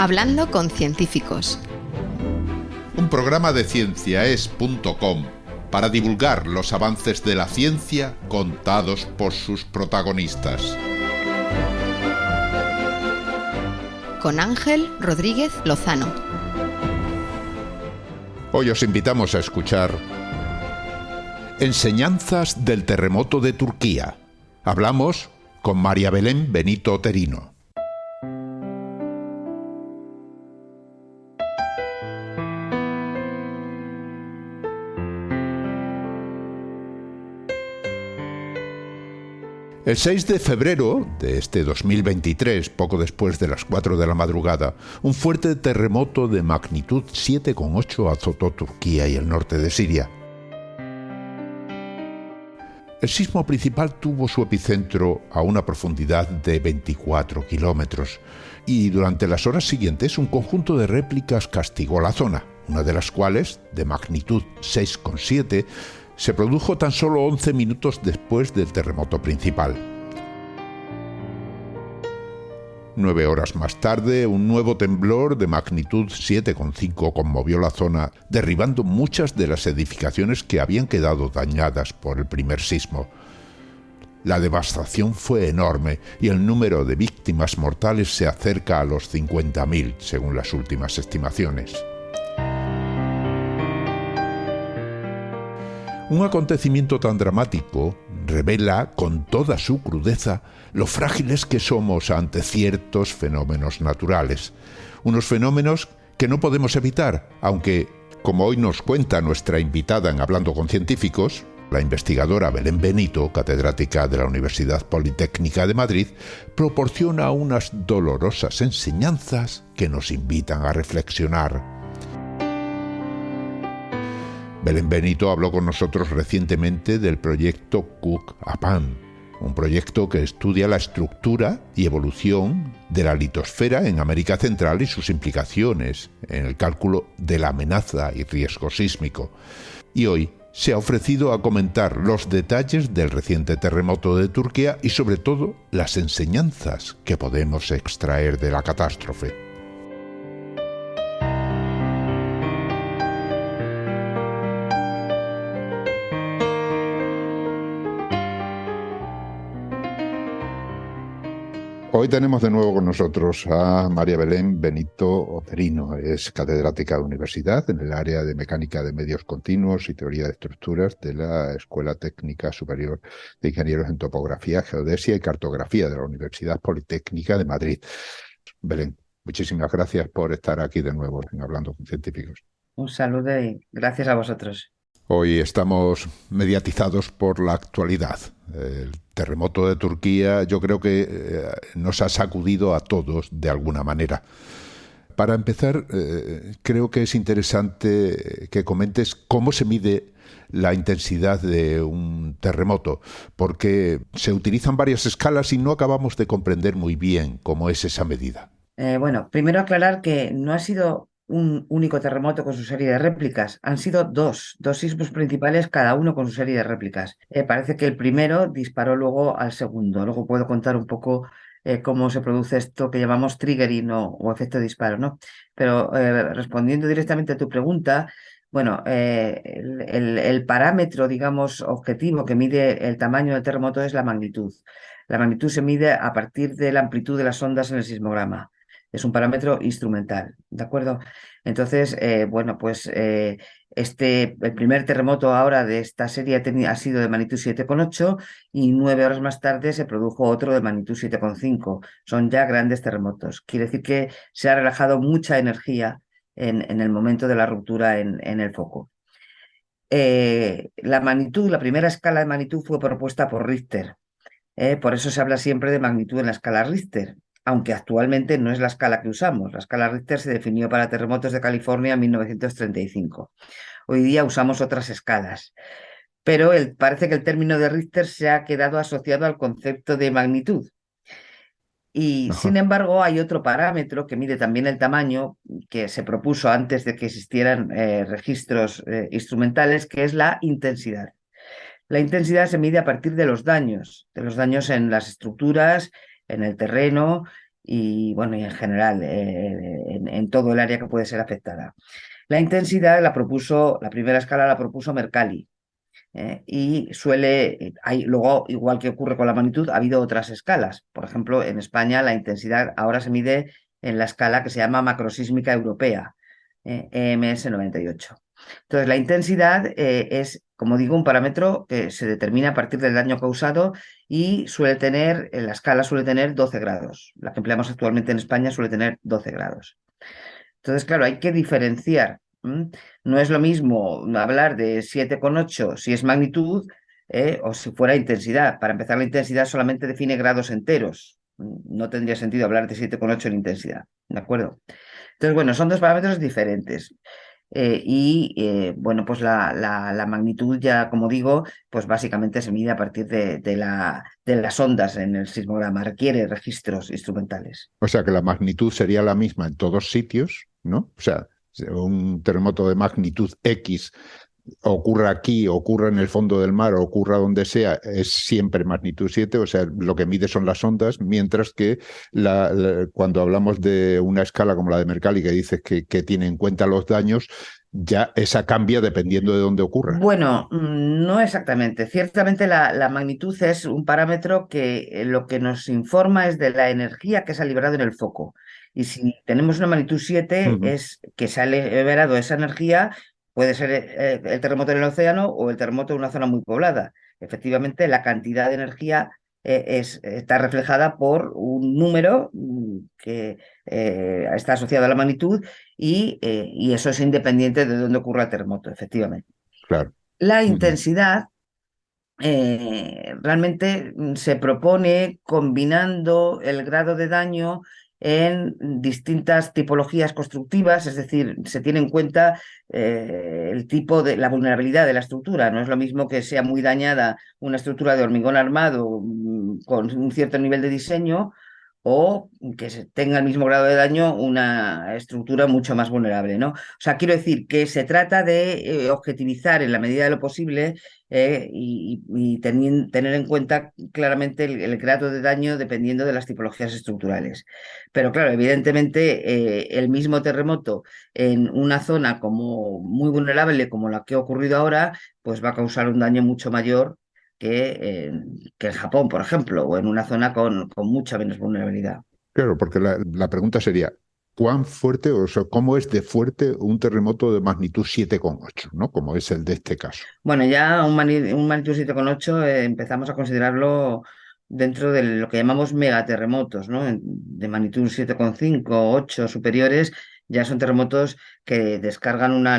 Hablando con científicos. Un programa de cienciaes.com para divulgar los avances de la ciencia contados por sus protagonistas. Con Ángel Rodríguez Lozano. Hoy os invitamos a escuchar Enseñanzas del terremoto de Turquía. Hablamos con María Belén Benito Oterino. El 6 de febrero de este 2023, poco después de las 4 de la madrugada, un fuerte terremoto de magnitud 7,8 azotó Turquía y el norte de Siria. El sismo principal tuvo su epicentro a una profundidad de 24 kilómetros y durante las horas siguientes un conjunto de réplicas castigó la zona, una de las cuales, de magnitud 6,7, se produjo tan solo 11 minutos después del terremoto principal. 9 horas más tarde, un nuevo temblor de magnitud 7,5 conmovió la zona, derribando muchas de las edificaciones que habían quedado dañadas por el primer sismo. La devastación fue enorme y el número de víctimas mortales se acerca a los 50.000, según las últimas estimaciones. Un acontecimiento tan dramático revela con toda su crudeza lo frágiles que somos ante ciertos fenómenos naturales. Unos fenómenos que no podemos evitar, aunque, como hoy nos cuenta nuestra invitada en Hablando con Científicos, la investigadora Belén Benito, catedrática de la Universidad Politécnica de Madrid, proporciona unas dolorosas enseñanzas que nos invitan a reflexionar. Belén Benito habló con nosotros recientemente del proyecto Cook-Apan, un proyecto que estudia la estructura y evolución de la litosfera en América Central y sus implicaciones en el cálculo de la amenaza y riesgo sísmico. Y hoy se ha ofrecido a comentar los detalles del reciente terremoto de Turquía y sobre todo las enseñanzas que podemos extraer de la catástrofe. Hoy tenemos de nuevo con nosotros a María Belén Benito Oterino. Es catedrática de universidad en el área de Mecánica de Medios Continuos y Teoría de Estructuras de la Escuela Técnica Superior de Ingenieros en Topografía, Geodesia y Cartografía de la Universidad Politécnica de Madrid. Belén, muchísimas gracias por estar aquí de nuevo en Hablando con Científicos. Un saludo y gracias a vosotros. Hoy estamos mediatizados por la actualidad. El terremoto de Turquía yo creo que nos ha sacudido a todos de alguna manera. Para empezar, creo que es interesante que comentes cómo se mide la intensidad de un terremoto, porque se utilizan varias escalas y no acabamos de comprender muy bien cómo es esa medida. Bueno, primero aclarar que no ha sido un único terremoto con su serie de réplicas. Han sido dos sismos principales, cada uno con su serie de réplicas. Parece que el primero disparó luego al segundo. Luego puedo contar un poco cómo se produce esto que llamamos triggering o efecto de disparo, ¿no? Pero respondiendo directamente a tu pregunta, bueno, el parámetro, digamos, objetivo que mide el tamaño del terremoto es la magnitud. La magnitud se mide a partir de la amplitud de las ondas en el sismograma. Es un parámetro instrumental, ¿de acuerdo? Entonces, el primer terremoto ahora de esta serie ha sido de magnitud 7,8 y 9 horas más tarde se produjo otro de magnitud 7,5. Son ya grandes terremotos. Quiere decir que se ha relajado mucha energía en el momento de la ruptura en el foco. La primera escala de magnitud fue propuesta por Richter. Por eso se habla siempre de magnitud en la escala Richter, aunque actualmente no es la escala que usamos. La escala Richter se definió para terremotos de California en 1935. Hoy día usamos otras escalas, pero parece que el término de Richter se ha quedado asociado al concepto de magnitud. Y sin embargo hay otro parámetro que mide también el tamaño, que se propuso antes de que existieran registros instrumentales, que es la intensidad. La intensidad se mide a partir de los daños en las estructuras, en el terreno y bueno, y en general en todo el área que puede ser afectada. La intensidad la primera escala la propuso Mercalli. Y luego, igual que ocurre con la magnitud, ha habido otras escalas. Por ejemplo, en España la intensidad ahora se mide en la escala que se llama macrosísmica europea, EMS 98. Entonces, la intensidad es, como digo, un parámetro que se determina a partir del daño causado y la escala suele tener 12 grados. La que empleamos actualmente en España suele tener 12 grados. Entonces, claro, hay que diferenciar. No es lo mismo hablar de 7,8 si es magnitud o si fuera intensidad. Para empezar, la intensidad solamente define grados enteros. No tendría sentido hablar de 7,8 en intensidad. ¿De acuerdo? Entonces, bueno, son dos parámetros diferentes. Bueno, pues la magnitud ya, como digo, pues básicamente se mide a partir de las ondas en el sismograma, requiere registros instrumentales. O sea que la magnitud sería la misma en todos sitios, ¿no? O sea, un terremoto de magnitud X ocurra aquí, ocurra en el fondo del mar, ocurra donde sea, es siempre magnitud 7, o sea, lo que mide son las ondas, mientras que cuando hablamos de una escala como la de Mercalli, que dices que tiene en cuenta los daños, ya esa cambia dependiendo de dónde ocurra. Bueno, no exactamente. Ciertamente la magnitud es un parámetro que lo que nos informa es de la energía que se ha liberado en el foco. Y si tenemos una magnitud 7, es que se ha liberado esa energía, puede ser el terremoto en el océano o el terremoto en una zona muy poblada. Efectivamente, la cantidad de energía está reflejada por un número que está asociado a la magnitud y eso es independiente de dónde ocurra el terremoto, efectivamente. Claro. La intensidad realmente se propone combinando el grado de daño en distintas tipologías constructivas, es decir, se tiene en cuenta el tipo de la vulnerabilidad de la estructura. No es lo mismo que sea muy dañada una estructura de hormigón armado con un cierto nivel de diseño o que tenga el mismo grado de daño una estructura mucho más vulnerable, ¿no? O sea, quiero decir que se trata de objetivizar en la medida de lo posible y tener en cuenta claramente el grado de daño dependiendo de las tipologías estructurales. Pero claro, evidentemente el mismo terremoto en una zona como muy vulnerable como la que ha ocurrido ahora, pues va a causar un daño mucho mayor que en Japón, por ejemplo, o en una zona con mucha menos vulnerabilidad. Claro, porque la pregunta sería, ¿cuán fuerte, o sea, cómo es de fuerte un terremoto de magnitud 7,8, ¿no? Como es el de este caso? Bueno, ya un magnitud 7,8 empezamos a considerarlo dentro de lo que llamamos megaterremotos, ¿no? De magnitud 7,5, 8 superiores, ya son terremotos que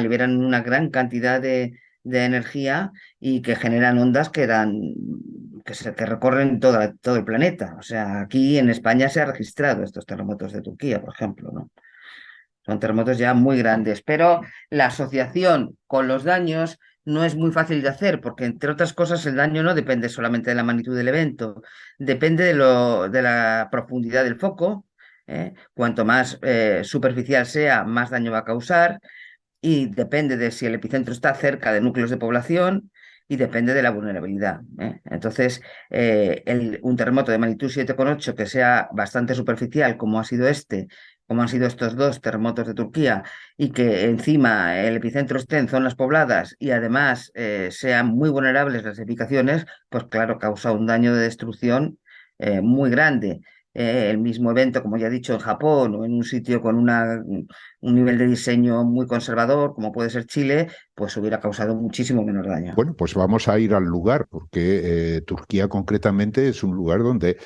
liberan una gran cantidad de energía y que generan ondas que recorren todo el planeta. O sea, aquí en España se ha registrado estos terremotos de Turquía, por ejemplo, ¿no? Son terremotos ya muy grandes, pero la asociación con los daños no es muy fácil de hacer, porque entre otras cosas el daño no depende solamente de la magnitud del evento, depende de la profundidad del foco. Cuanto más superficial sea, más daño va a causar y depende de si el epicentro está cerca de núcleos de población y depende de la vulnerabilidad. Entonces, un terremoto de magnitud 7,8 que sea bastante superficial, como ha sido como han sido estos dos terremotos de Turquía, y que encima el epicentro esté en zonas pobladas y además sean muy vulnerables las edificaciones, pues claro, causa un daño de destrucción muy grande. El mismo evento, como ya he dicho, en Japón o en un sitio con un nivel de diseño muy conservador, como puede ser Chile, pues hubiera causado muchísimo menos daño. Bueno, pues vamos a ir al lugar, porque Turquía concretamente es un lugar donde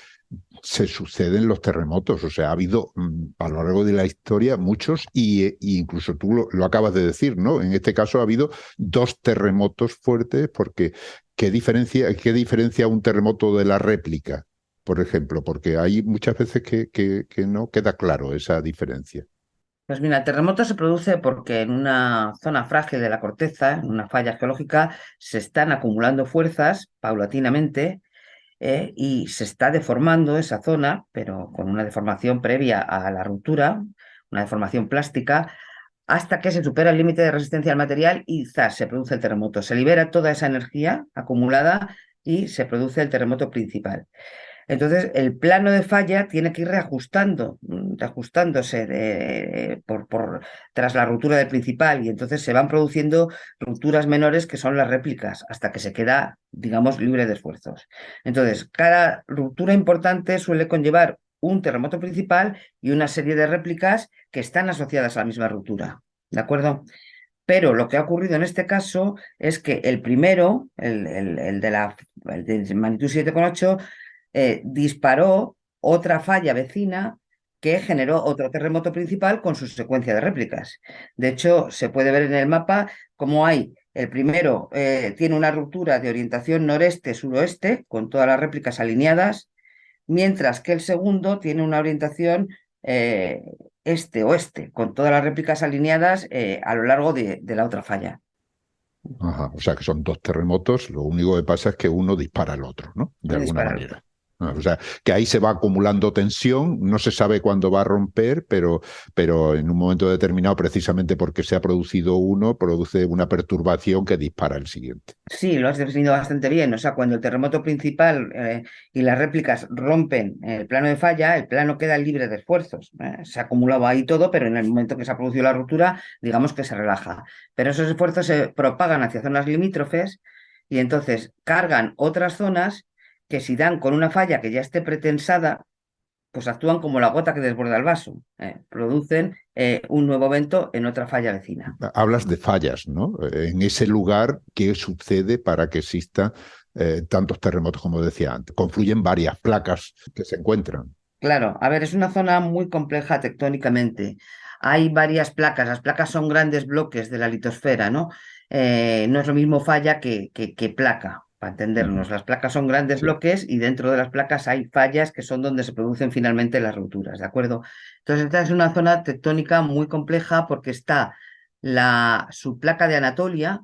se suceden los terremotos. O sea, ha habido a lo largo de la historia muchos y incluso tú lo acabas de decir, ¿no? En este caso ha habido 2 terremotos fuertes porque ¿qué diferencia un terremoto de la réplica, por ejemplo? Porque hay muchas veces que no queda claro esa diferencia. Pues mira, el terremoto se produce porque en una zona frágil de la corteza, en una falla geológica, se están acumulando fuerzas paulatinamente y se está deformando esa zona, pero con una deformación previa a la ruptura, una deformación plástica, hasta que se supera el límite de resistencia al material y ¡zas! Se produce el terremoto. Se libera toda esa energía acumulada y se produce el terremoto principal. Entonces, el plano de falla tiene que ir reajustándose tras la ruptura del principal, y entonces se van produciendo rupturas menores que son las réplicas, hasta que se queda, digamos, libre de esfuerzos. Entonces, cada ruptura importante suele conllevar un terremoto principal y una serie de réplicas que están asociadas a la misma ruptura. ¿De acuerdo? Pero lo que ha ocurrido en este caso es que el primero, el de magnitud 7,8, disparó otra falla vecina que generó otro terremoto principal con su secuencia de réplicas. De hecho, se puede ver en el mapa cómo hay, el primero tiene una ruptura de orientación noreste-suroeste, con todas las réplicas alineadas, mientras que el segundo tiene una orientación este-oeste, con todas las réplicas alineadas a lo largo de la otra falla. Ajá, o sea que son dos terremotos, lo único que pasa es que uno dispara al otro, ¿no? De alguna Dispara. manera. O sea, que ahí se va acumulando tensión, no se sabe cuándo va a romper, pero en un momento determinado, precisamente porque se ha producido uno, produce una perturbación que dispara el siguiente. Sí, lo has definido bastante bien. O sea, cuando el terremoto principal y las réplicas rompen el plano de falla, el plano queda libre de esfuerzos. Se acumulaba ahí todo, pero en el momento que se ha producido la ruptura, digamos que se relaja. Pero esos esfuerzos se propagan hacia zonas limítrofes y entonces cargan otras zonas que, si dan con una falla que ya esté pretensada, pues actúan como la gota que desborda el vaso. Producen un nuevo evento en otra falla vecina. Hablas de fallas, ¿no? En ese lugar, ¿qué sucede para que existan tantos terremotos como decía antes? Confluyen varias placas que se encuentran. Claro, a ver, es una zona muy compleja tectónicamente. Hay varias placas, las placas son grandes bloques de la litosfera, ¿no? No es lo mismo falla que placa, para entendernos. Las placas son grandes Sí. bloques y dentro de las placas hay fallas que son donde se producen finalmente las rupturas, ¿de acuerdo? Entonces, esta es una zona tectónica muy compleja porque está la subplaca de Anatolia,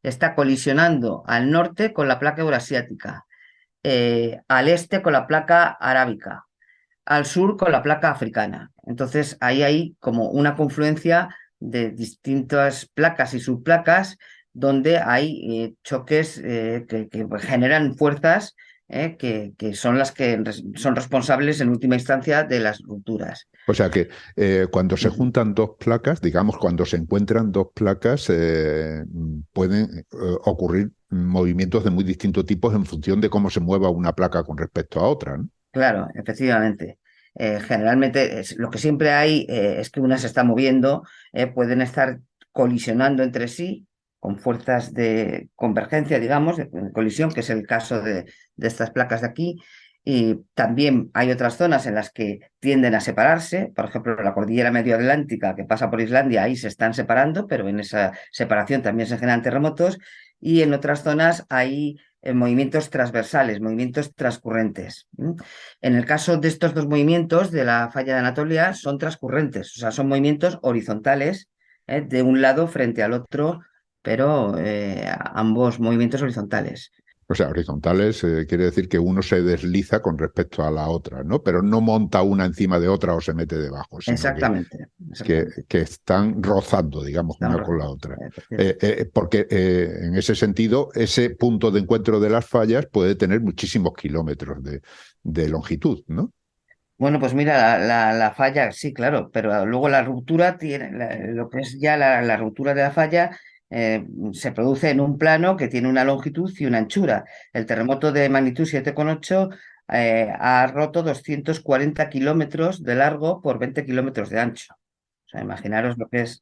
está colisionando al norte con la placa eurasiática, al este con la placa arábica, al sur con la placa africana. Entonces, ahí hay como una confluencia de distintas placas y subplacas donde hay choques que generan fuerzas que son las que son responsables en última instancia de las rupturas. O sea que cuando se juntan dos placas, digamos, cuando se encuentran dos placas, pueden ocurrir movimientos de muy distintos tipos en función de cómo se mueva una placa con respecto a otra, ¿no? Claro, efectivamente. Generalmente lo que siempre hay es que una se está moviendo, pueden estar colisionando entre sí con fuerzas de convergencia, digamos, de colisión, que es el caso de estas placas de aquí. Y también hay otras zonas en las que tienden a separarse, por ejemplo, la cordillera medioatlántica que pasa por Islandia, ahí se están separando, pero en esa separación también se generan terremotos, y en otras zonas hay movimientos transversales, movimientos transcurrentes. En el caso de estos dos movimientos de la falla de Anatolia, son transcurrentes, o sea, son movimientos horizontales, de un lado frente al otro, pero ambos movimientos horizontales. O sea, horizontales quiere decir que uno se desliza con respecto a la otra, ¿no? Pero no monta una encima de otra o se mete debajo, sino Exactamente. que están rozando, digamos, Están una con la rozando, otra. efectivamente. Porque en ese sentido, ese punto de encuentro de las fallas puede tener muchísimos kilómetros de longitud, ¿no? Bueno, pues mira, la falla, sí, claro, pero luego la ruptura tiene, lo que es ya la ruptura de la falla se produce en un plano que tiene una longitud y una anchura. El terremoto de magnitud 7,8 ha roto 240 kilómetros de largo por 20 kilómetros de ancho. O sea, imaginaros lo que es.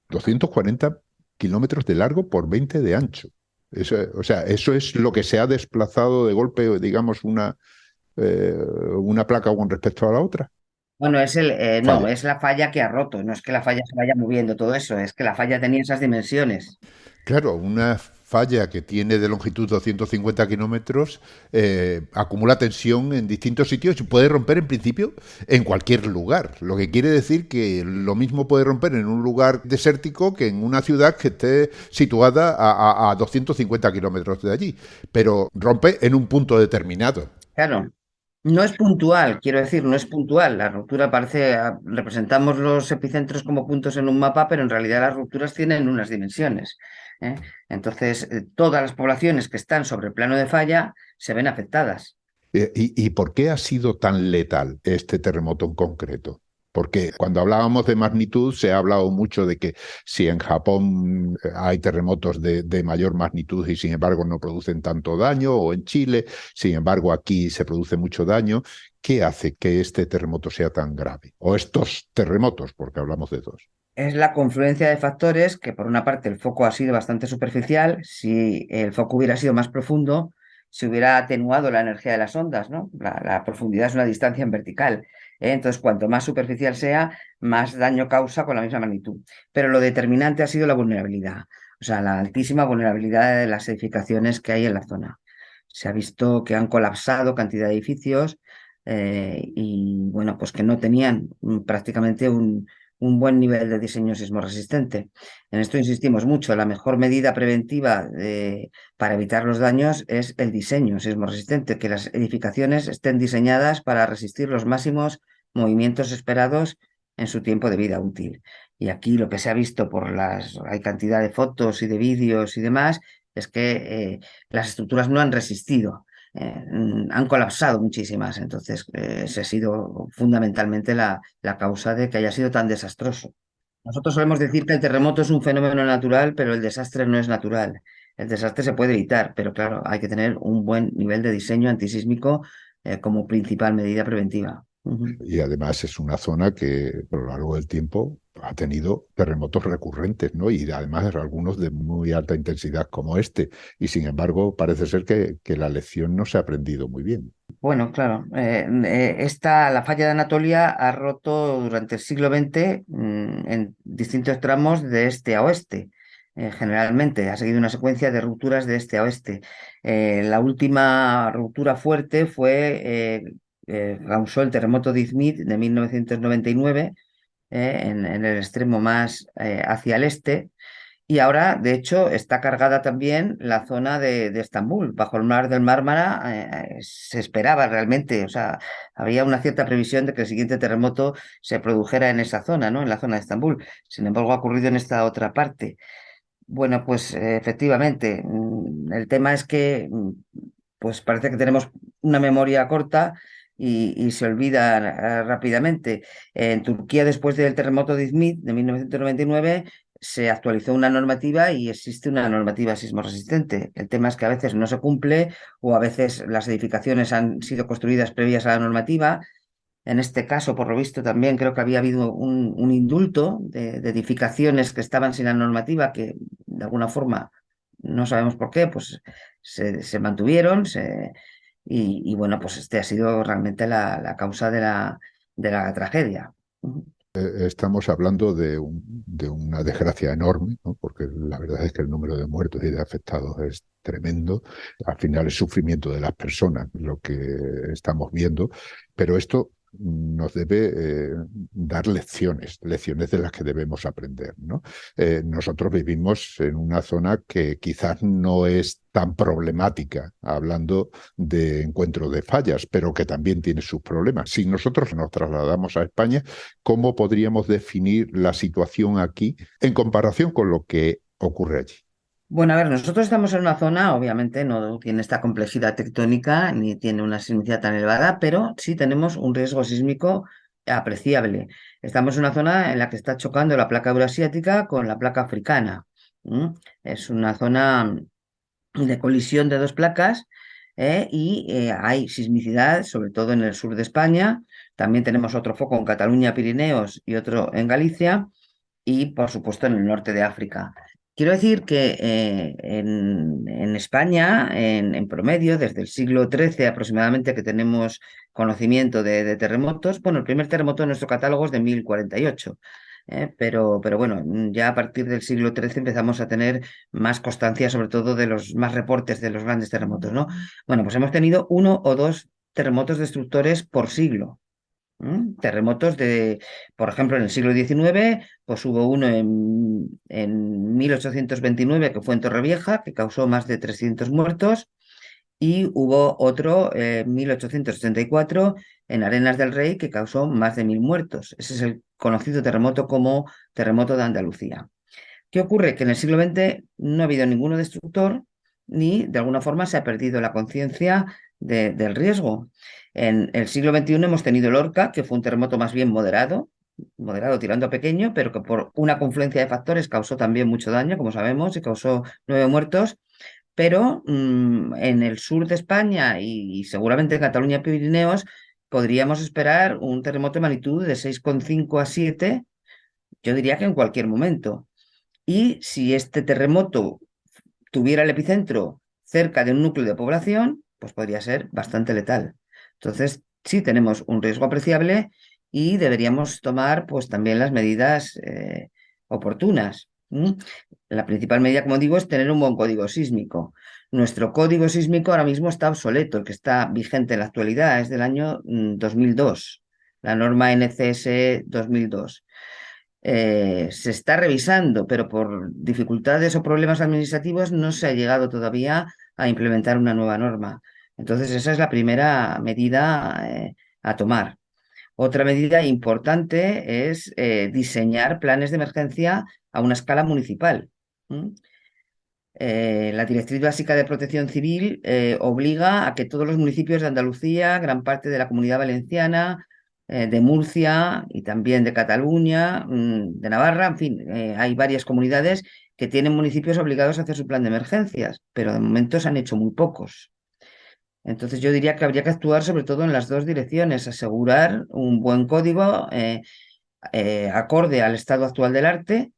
240 kilómetros de largo por 20 de ancho. Eso, o sea, eso es lo que se ha desplazado de golpe, digamos, una placa con respecto a la otra. Bueno, no, Falla. es la falla que ha roto, no es que la falla se vaya moviendo todo eso, es que la falla tenía esas dimensiones. Claro, una falla que tiene de longitud 250 kilómetros acumula tensión en distintos sitios y puede romper en principio en cualquier lugar. Lo que quiere decir que lo mismo puede romper en un lugar desértico que en una ciudad que esté situada a 250 kilómetros de allí, pero rompe en un punto determinado. Claro, no es puntual, quiero decir, no es puntual. La ruptura parece, representamos los epicentros como puntos en un mapa, pero en realidad las rupturas tienen unas dimensiones. Entonces, todas las poblaciones que están sobre el plano de falla se ven afectadas. ¿Y por qué ha sido tan letal este terremoto en concreto? Porque cuando hablábamos de magnitud se ha hablado mucho de que si en Japón hay terremotos de mayor magnitud y sin embargo no producen tanto daño, o en Chile, sin embargo aquí se produce mucho daño. ¿Qué hace que este terremoto sea tan grave? O estos terremotos, porque hablamos de dos. Es la confluencia de factores que, por una parte, el foco ha sido bastante superficial. Si el foco hubiera sido más profundo, se hubiera atenuado la energía de las ondas, ¿no? La profundidad es una distancia en vertical. Entonces, cuanto más superficial sea, más daño causa con la misma magnitud. Pero lo determinante ha sido la vulnerabilidad, o sea, la altísima vulnerabilidad de las edificaciones que hay en la zona. Se ha visto que han colapsado cantidad de edificios y, bueno, pues que no tenían prácticamente un buen nivel de diseño sismo resistente. En esto insistimos mucho. La mejor medida preventiva para evitar los daños es el diseño sismo resistente, que las edificaciones estén diseñadas para resistir los máximos movimientos esperados en su tiempo de vida útil. Y aquí lo que se ha visto hay cantidad de fotos y de vídeos y demás, es que las estructuras no han resistido. Han colapsado muchísimas, entonces esa ha sido fundamentalmente la causa de que haya sido tan desastroso. Nosotros solemos decir que el terremoto es un fenómeno natural, pero el desastre no es natural. El desastre se puede evitar, pero claro, hay que tener un buen nivel de diseño antisísmico como principal medida preventiva. Ujú. Y además es una zona que a lo largo del tiempo ha tenido terremotos recurrentes, ¿no? Y además algunos de muy alta intensidad como este. Y sin embargo, parece ser que la lección no se ha aprendido muy bien. Bueno, claro, la falla de Anatolia ha roto durante el siglo XX en distintos tramos de este a oeste. Generalmente ha seguido una secuencia de rupturas de este a oeste. La última ruptura fuerte causó el terremoto de Izmit de 1999 en el extremo más hacia el este. Y ahora, de hecho, está cargada también la zona de Estambul. Bajo el mar del Mármara se esperaba realmente, o sea, había una cierta previsión de que el siguiente terremoto se produjera en esa zona, ¿no? En la zona de Estambul. Sin embargo, ha ocurrido en esta otra parte. Bueno, pues efectivamente, el tema es que pues parece que tenemos una memoria corta y se olvida rápidamente. En Turquía, después del terremoto de Izmit de 1999, se actualizó una normativa y existe una normativa sismo resistente. El tema es que a veces no se cumple o a veces las edificaciones han sido construidas previas a la normativa. En este caso, por lo visto, también creo que había habido un indulto de edificaciones que estaban sin la normativa, que de alguna forma, no sabemos por qué, pues se mantuvieron. Y bueno, pues este ha sido realmente la causa de la tragedia. Estamos hablando de una desgracia enorme, ¿no? Porque la verdad es que el número de muertos y de afectados es tremendo. Al final es sufrimiento de las personas lo que estamos viendo, pero esto nos debe dar lecciones de las que debemos aprender, ¿no? Nosotros vivimos en una zona que quizás no es tan problemática, hablando de encuentro de fallas, pero que también tiene sus problemas. Si nosotros nos trasladamos a España, ¿cómo podríamos definir la situación aquí en comparación con lo que ocurre allí? Bueno, a ver, nosotros estamos en una zona, obviamente no tiene esta complejidad tectónica ni tiene una sismicidad tan elevada, pero sí tenemos un riesgo sísmico apreciable. Estamos en una zona en la que está chocando la placa euroasiática con la placa africana. Es una zona de colisión de dos placas y hay sismicidad, sobre todo en el sur de España. También tenemos otro foco en Cataluña, Pirineos y otro en Galicia y, por supuesto, en el norte de África. Quiero decir que en España, en promedio, desde el siglo XIII aproximadamente, que tenemos conocimiento de terremotos, bueno, el primer terremoto en nuestro catálogo es de 1048, pero bueno, ya a partir del siglo XIII empezamos a tener más constancia, sobre todo de los más reportes de los grandes terremotos, ¿no? Bueno, pues hemos tenido uno o dos terremotos destructores por siglo. Terremotos por ejemplo, en el siglo XIX, pues hubo uno en 1829 que fue en Torrevieja, que causó más de 300 muertos, y hubo otro en 1884 en Arenas del Rey que causó más de 1000 muertos. Ese es el conocido terremoto como terremoto de Andalucía. ¿Qué ocurre? Que en el siglo XX no ha habido ninguno destructor ni de alguna forma se ha perdido la conciencia del riesgo. En el siglo XXI hemos tenido el Orca, que fue un terremoto más bien moderado tirando a pequeño, pero que por una confluencia de factores causó también mucho daño, como sabemos, y causó 9 muertos. Pero en el sur de España y seguramente en Cataluña y Pirineos podríamos esperar un terremoto de magnitud de 6,5 a 7, yo diría que en cualquier momento. Y si este terremoto tuviera el epicentro cerca de un núcleo de población, pues podría ser bastante letal. Entonces, sí tenemos un riesgo apreciable y deberíamos tomar pues también las medidas oportunas. La principal medida, como digo, es tener un buen código sísmico. Nuestro código sísmico ahora mismo está obsoleto, el que está vigente en la actualidad es del año 2002, la norma NCS 2002. Se está revisando, pero por dificultades o problemas administrativos no se ha llegado todavía a implementar una nueva norma. Entonces, esa es la primera medida a tomar. Otra medida importante es diseñar planes de emergencia a una escala municipal. La Directriz Básica de Protección Civil obliga a que todos los municipios de Andalucía, gran parte de la Comunidad Valenciana, de Murcia y también de Cataluña, de Navarra, en fin, hay varias comunidades que tienen municipios obligados a hacer su plan de emergencias, pero de momento se han hecho muy pocos. Entonces yo diría que habría que actuar sobre todo en las dos direcciones, asegurar un buen código acorde al estado actual del arte,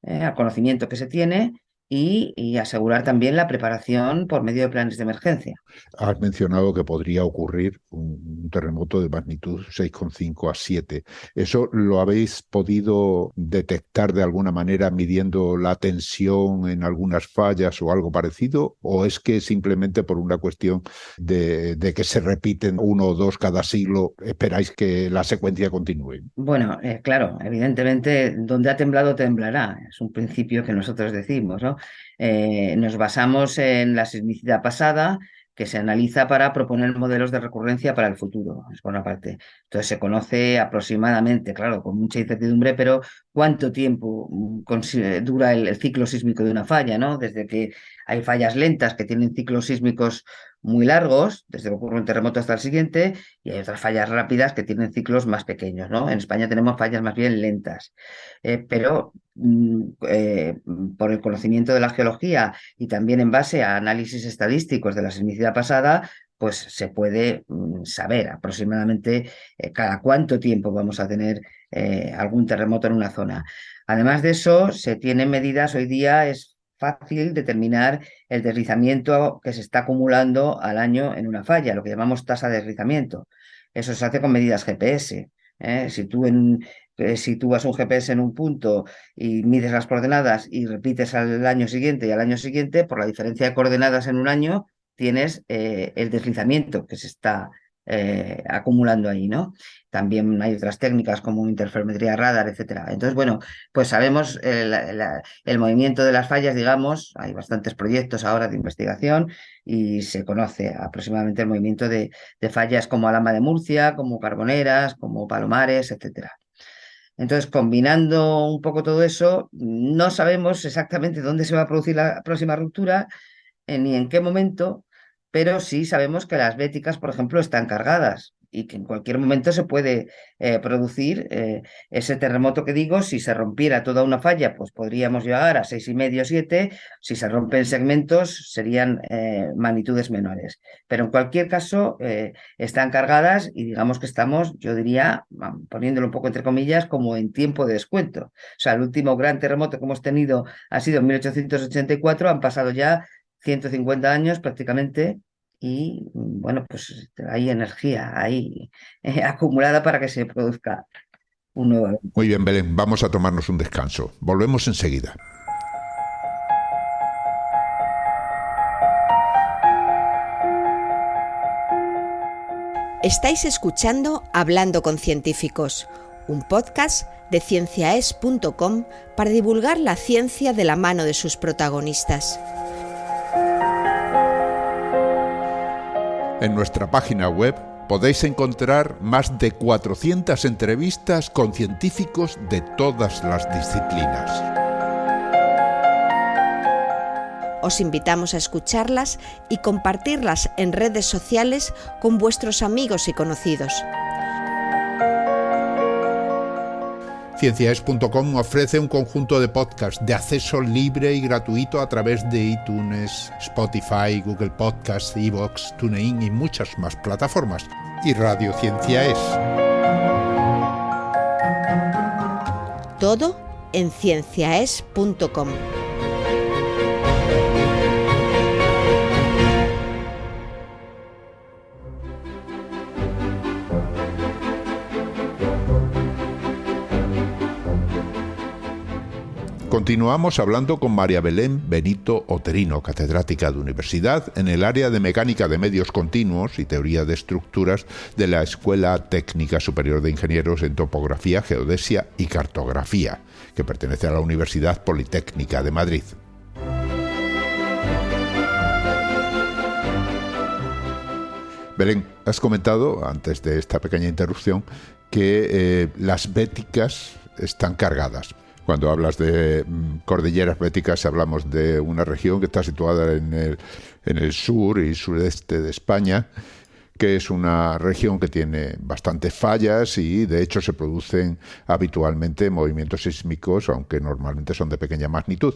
al conocimiento que se tiene y asegurar también la preparación por medio de planes de emergencia. Has mencionado que podría ocurrir un terremoto de magnitud 6,5 a 7. ¿Eso lo habéis podido detectar de alguna manera midiendo la tensión en algunas fallas o algo parecido? ¿O es que simplemente por una cuestión de que se repiten uno o dos cada siglo esperáis que la secuencia continúe? Bueno, claro, evidentemente donde ha temblado temblará, es un principio que nosotros decimos, ¿no? Nos basamos en la sismicidad pasada, que se analiza para proponer modelos de recurrencia para el futuro, es por una parte. Entonces se conoce aproximadamente, claro, con mucha incertidumbre, pero cuánto tiempo dura el ciclo sísmico de una falla, ¿no? Desde que hay fallas lentas que tienen ciclos sísmicos muy largos, desde que ocurre un terremoto hasta el siguiente, y hay otras fallas rápidas que tienen ciclos más pequeños, ¿no? En España tenemos fallas más bien lentas, pero por el conocimiento de la geología y también en base a análisis estadísticos de la sismicidad pasada, pues se puede saber aproximadamente cada cuánto tiempo vamos a tener algún terremoto en una zona. Además de eso, se tienen medidas, hoy día es fácil determinar el deslizamiento que se está acumulando al año en una falla, lo que llamamos tasa de deslizamiento. Eso se hace con medidas GPS. Si tú sitúas un GPS en un punto y mides las coordenadas y repites al año siguiente y al año siguiente, por la diferencia de coordenadas en un año, tienes el deslizamiento que se está acumulando ahí, ¿no? También hay otras técnicas como interferometría radar, etcétera. Entonces, bueno, pues sabemos el movimiento de las fallas, digamos, hay bastantes proyectos ahora de investigación y se conoce aproximadamente el movimiento de fallas como Alhama de Murcia, como Carboneras, como Palomares, etcétera. Entonces, combinando un poco todo eso, no sabemos exactamente dónde se va a producir la próxima ruptura, ni en qué momento, pero sí sabemos que las béticas, por ejemplo, están cargadas y que en cualquier momento se puede producir ese terremoto que digo. Si se rompiera toda una falla, pues podríamos llegar a 6,5, 7. Si se rompen segmentos, serían magnitudes menores. Pero en cualquier caso, están cargadas y digamos que estamos, yo diría, poniéndolo un poco entre comillas, como en tiempo de descuento. O sea, el último gran terremoto que hemos tenido ha sido en 1884, han pasado ya 150 años prácticamente y bueno, pues hay energía ahí acumulada para que se produzca un nuevo evento. Muy bien, Belén, vamos a tomarnos un descanso. Volvemos enseguida. Estáis escuchando Hablando con Científicos, un podcast de cienciaes.com para divulgar la ciencia de la mano de sus protagonistas. En nuestra página web podéis encontrar más de 400 entrevistas con científicos de todas las disciplinas. Os invitamos a escucharlas y compartirlas en redes sociales con vuestros amigos y conocidos. Cienciaes.com ofrece un conjunto de podcasts de acceso libre y gratuito a través de iTunes, Spotify, Google Podcasts, iVoox, TuneIn y muchas más plataformas. Y Radio Ciencia Es. Todo en cienciaes.com. Continuamos hablando con María Belén Benito Oterino, catedrática de universidad en el área de Mecánica de Medios Continuos y Teoría de Estructuras de la Escuela Técnica Superior de Ingenieros en Topografía, Geodesia y Cartografía, que pertenece a la Universidad Politécnica de Madrid. Belén, has comentado, antes de esta pequeña interrupción, que las béticas están cargadas. Cuando hablas de cordilleras béticas hablamos de una región que está situada en el sur y sureste de España, que es una región que tiene bastantes fallas y de hecho se producen habitualmente movimientos sísmicos, aunque normalmente son de pequeña magnitud.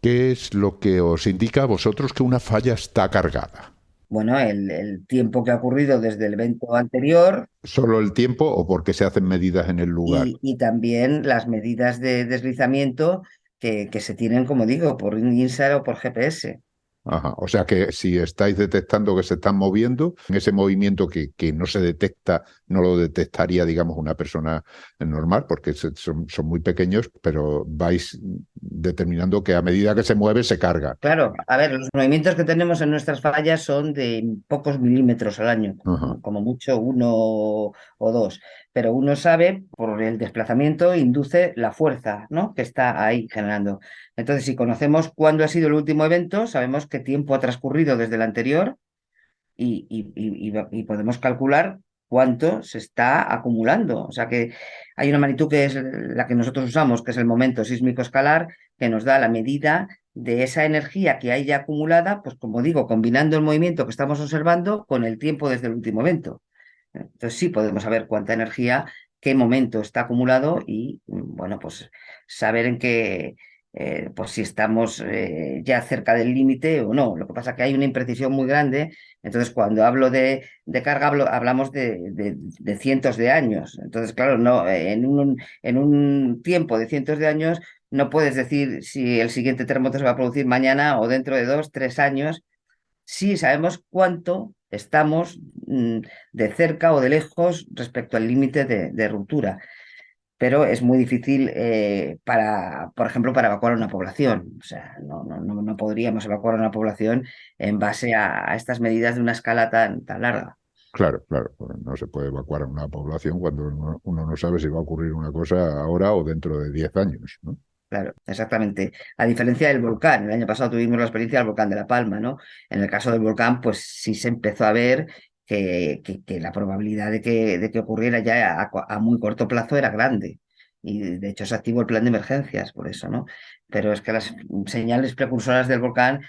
¿Qué es lo que os indica a vosotros que una falla está cargada? Bueno, el tiempo que ha ocurrido desde el evento anterior. ¿Solo el tiempo o porque se hacen medidas en el lugar? Y también las medidas de deslizamiento que se tienen, como digo, por INSAR o por GPS. Ajá. O sea que si estáis detectando que se están moviendo, en ese movimiento que no se detecta, no lo detectaría, digamos, una persona normal, porque son muy pequeños, pero vais determinando que a medida que se mueve se carga. Claro, a ver, los movimientos que tenemos en nuestras fallas son de pocos milímetros al año, como mucho 1 o 2, pero uno sabe, por el desplazamiento, induce la fuerza, ¿no?, que está ahí generando. Entonces, si conocemos cuándo ha sido el último evento, sabemos qué tiempo ha transcurrido desde el anterior y podemos calcular cuánto se está acumulando. O sea que hay una magnitud que es la que nosotros usamos, que es el momento sísmico escalar, que nos da la medida de esa energía que hay ya acumulada, pues como digo, combinando el movimiento que estamos observando con el tiempo desde el último evento. Entonces sí podemos saber cuánta energía, qué momento está acumulado y, bueno, pues saber en qué, pues si estamos ya cerca del límite o no. Lo que pasa es que hay una imprecisión muy grande. Entonces, cuando hablo de carga, hablamos de cientos de años. Entonces, claro, no, en un tiempo de cientos de años no puedes decir si el siguiente terremoto se va a producir mañana o dentro de 2, 3 años. Sí sabemos cuánto estamos de cerca o de lejos respecto al límite de ruptura, pero es muy difícil por ejemplo, para evacuar una población. O sea, no podríamos evacuar una población en base a estas medidas de una escala tan larga. Claro, no se puede evacuar a una población cuando uno no sabe si va a ocurrir una cosa ahora o dentro de 10 años, ¿no? Claro, exactamente. A diferencia del volcán, el año pasado tuvimos la experiencia del volcán de La Palma, ¿no? En el caso del volcán, pues sí se empezó a ver que la probabilidad de que ocurriera ya a muy corto plazo era grande. Y de hecho se activó el plan de emergencias por eso, ¿no? Pero es que las señales precursoras del volcán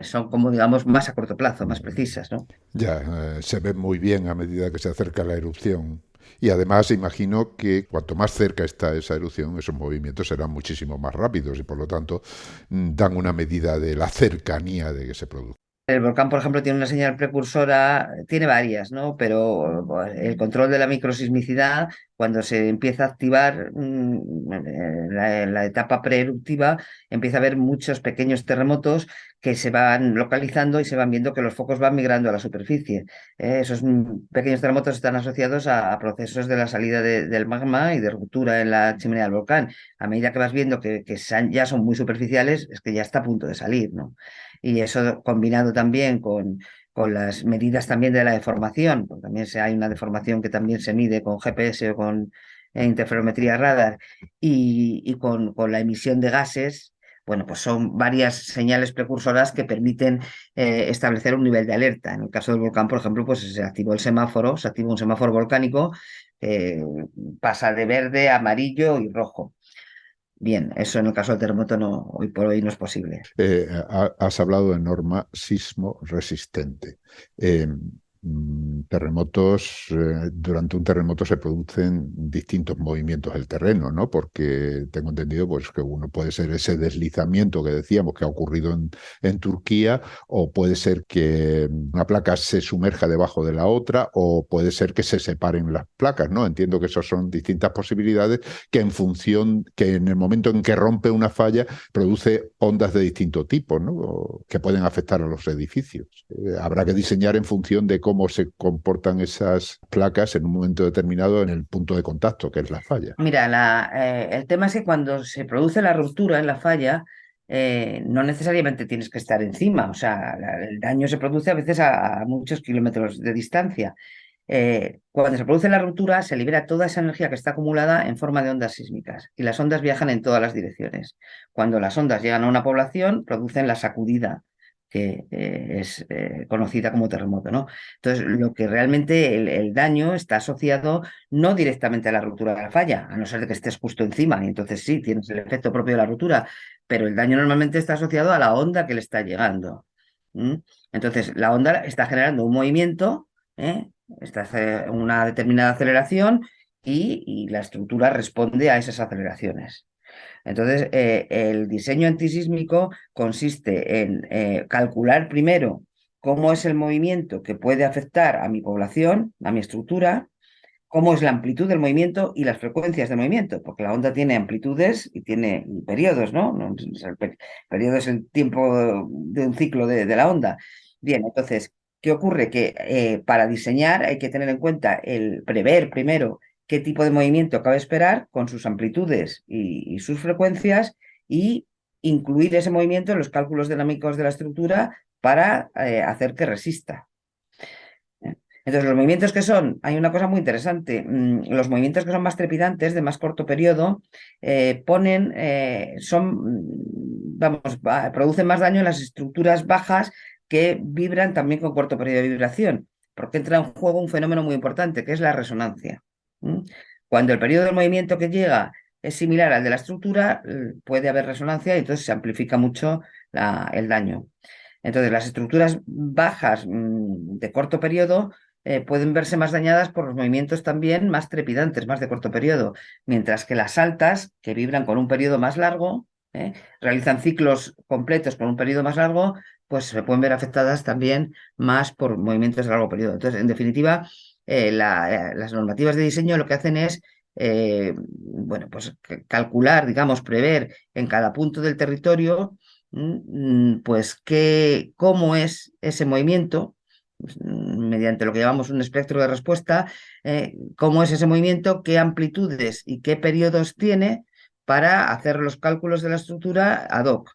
son, como digamos, más a corto plazo, más precisas, ¿no? Ya, se ve muy bien a medida que se acerca la erupción. Y además imagino que cuanto más cerca está esa erupción, esos movimientos serán muchísimo más rápidos y por lo tanto dan una medida de la cercanía de que se produce. El volcán, por ejemplo, tiene una señal precursora, tiene varias, ¿no? Pero el control de la microsismicidad, cuando se empieza a activar la etapa preeruptiva, empieza a haber muchos pequeños terremotos que se van localizando y se van viendo que los focos van migrando a la superficie. Esos pequeños terremotos están asociados a procesos de la salida del magma y de ruptura en la chimenea del volcán. A medida que vas viendo que ya son muy superficiales, es que ya está a punto de salir, ¿no? Y eso combinado también con las medidas también de la deformación, porque también hay una deformación que también se mide con GPS o con interferometría radar y con la emisión de gases. Bueno, pues son varias señales precursoras que permiten establecer un nivel de alerta. En el caso del volcán, por ejemplo, pues se activó el semáforo, se activó un semáforo volcánico, pasa de verde a amarillo y rojo. bien. Eso en el caso del terremoto no, hoy por hoy no es posible. Has hablado de norma sismo resistente. Terremotos, durante un terremoto se producen distintos movimientos del terreno, ¿no? Porque tengo entendido pues, que uno puede ser ese deslizamiento que decíamos que ha ocurrido en Turquía, o puede ser que una placa se sumerja debajo de la otra, o puede ser que se separen las placas, ¿no? Entiendo que esas son distintas posibilidades que en función, que en el momento en que rompe una falla, produce ondas de distinto tipo, ¿no? Que pueden afectar a los edificios. Habrá que diseñar en función de cómo se comportan esas placas en un momento determinado en el punto de contacto, que es la falla. Mira, el tema es que cuando se produce la ruptura en la falla, no necesariamente tienes que estar encima. O sea, el daño se produce a veces a muchos kilómetros de distancia. Cuando se produce la ruptura, se libera toda esa energía que está acumulada en forma de ondas sísmicas y las ondas viajan en todas las direcciones. Cuando las ondas llegan a una población, producen la sacudida, que es conocida como terremoto, ¿no? Entonces, lo que realmente el daño está asociado no directamente a la ruptura de la falla, a no ser de que estés justo encima, y entonces sí, tienes el efecto propio de la ruptura, pero el daño normalmente está asociado a la onda que le está llegando. ¿Mm? Entonces, la onda está generando un movimiento, ¿eh? Esta hace una determinada aceleración y la estructura responde a esas aceleraciones. Entonces, el diseño antisísmico consiste en calcular primero cómo es el movimiento que puede afectar a mi población, a mi estructura, cómo es la amplitud del movimiento y las frecuencias del movimiento, porque la onda tiene amplitudes y tiene periodos, ¿no? El periodo es el tiempo de un ciclo de la onda. Bien, entonces, ¿qué ocurre? Que para diseñar hay que tener en cuenta el prever primero qué tipo de movimiento cabe esperar con sus amplitudes y sus frecuencias y incluir ese movimiento en los cálculos dinámicos de la estructura para hacer que resista. Entonces, los movimientos que son, hay una cosa muy interesante, los movimientos que son más trepidantes, de más corto periodo, producen más daño en las estructuras bajas que vibran también con corto periodo de vibración, porque entra en juego un fenómeno muy importante, que es la resonancia. Cuando el periodo del movimiento que llega es similar al de la estructura, puede haber resonancia y entonces se amplifica mucho el daño. Entonces, las estructuras bajas de corto periodo pueden verse más dañadas por los movimientos también más trepidantes, más de corto periodo, mientras que las altas, que vibran con un periodo más largo, realizan ciclos completos con un periodo más largo, pues se pueden ver afectadas también más por movimientos de largo periodo. Entonces, en definitiva, las normativas de diseño lo que hacen es bueno, pues calcular, digamos, prever en cada punto del territorio, pues cómo es ese movimiento, mediante lo que llamamos un espectro de respuesta, cómo es ese movimiento, qué amplitudes y qué periodos tiene para hacer los cálculos de la estructura ad hoc.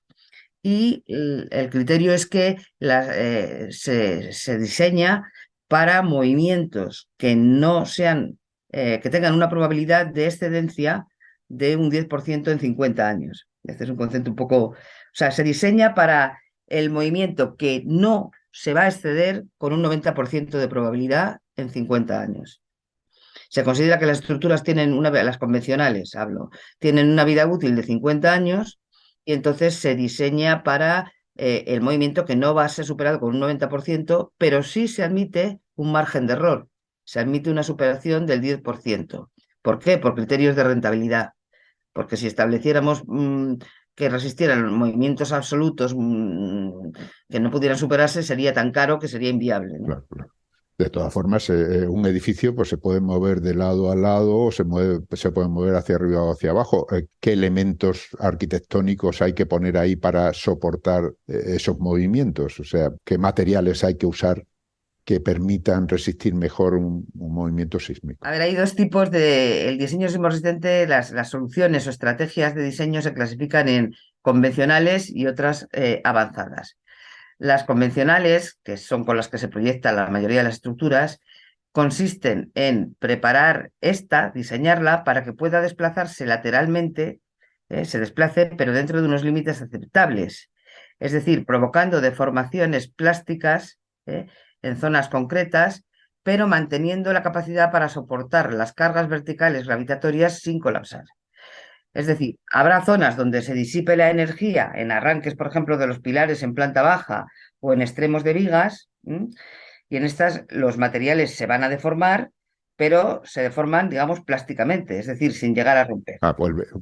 Y el criterio es que se diseña para movimientos que no sean, que tengan una probabilidad de excedencia de un 10% en 50 años. Este es un concepto un poco, o sea, se diseña para el movimiento que no se va a exceder con un 90% de probabilidad en 50 años. Se considera que las estructuras tienen las convencionales, hablo, tienen una vida útil de 50 años y entonces se diseña para el movimiento que no va a ser superado con un 90%, pero sí se admite un margen de error. Se admite una superación del 10%. ¿Por qué? Por criterios de rentabilidad. Porque si estableciéramos que resistieran movimientos absolutos que no pudieran superarse, sería tan caro que sería inviable, ¿no? Claro, claro. De todas formas, un edificio pues, se puede mover de lado a lado o se puede mover hacia arriba o hacia abajo. ¿Qué elementos arquitectónicos hay que poner ahí para soportar esos movimientos? O sea, ¿qué materiales hay que usar que permitan resistir mejor un movimiento sísmico? A ver, hay dos tipos de... El diseño sismo resistente, las soluciones o estrategias de diseño se clasifican en convencionales y otras avanzadas. Las convencionales, que son con las que se proyecta la mayoría de las estructuras, consisten en preparar diseñarla para que pueda desplazarse lateralmente, se desplace, pero dentro de unos límites aceptables. Es decir, provocando deformaciones plásticas en zonas concretas, pero manteniendo la capacidad para soportar las cargas verticales gravitatorias sin colapsar. Es decir, habrá zonas donde se disipe la energía en arranques, por ejemplo, de los pilares en planta baja o en extremos de vigas, y en estas los materiales se van a deformar, pero se deforman, digamos, plásticamente, es decir, sin llegar a romper.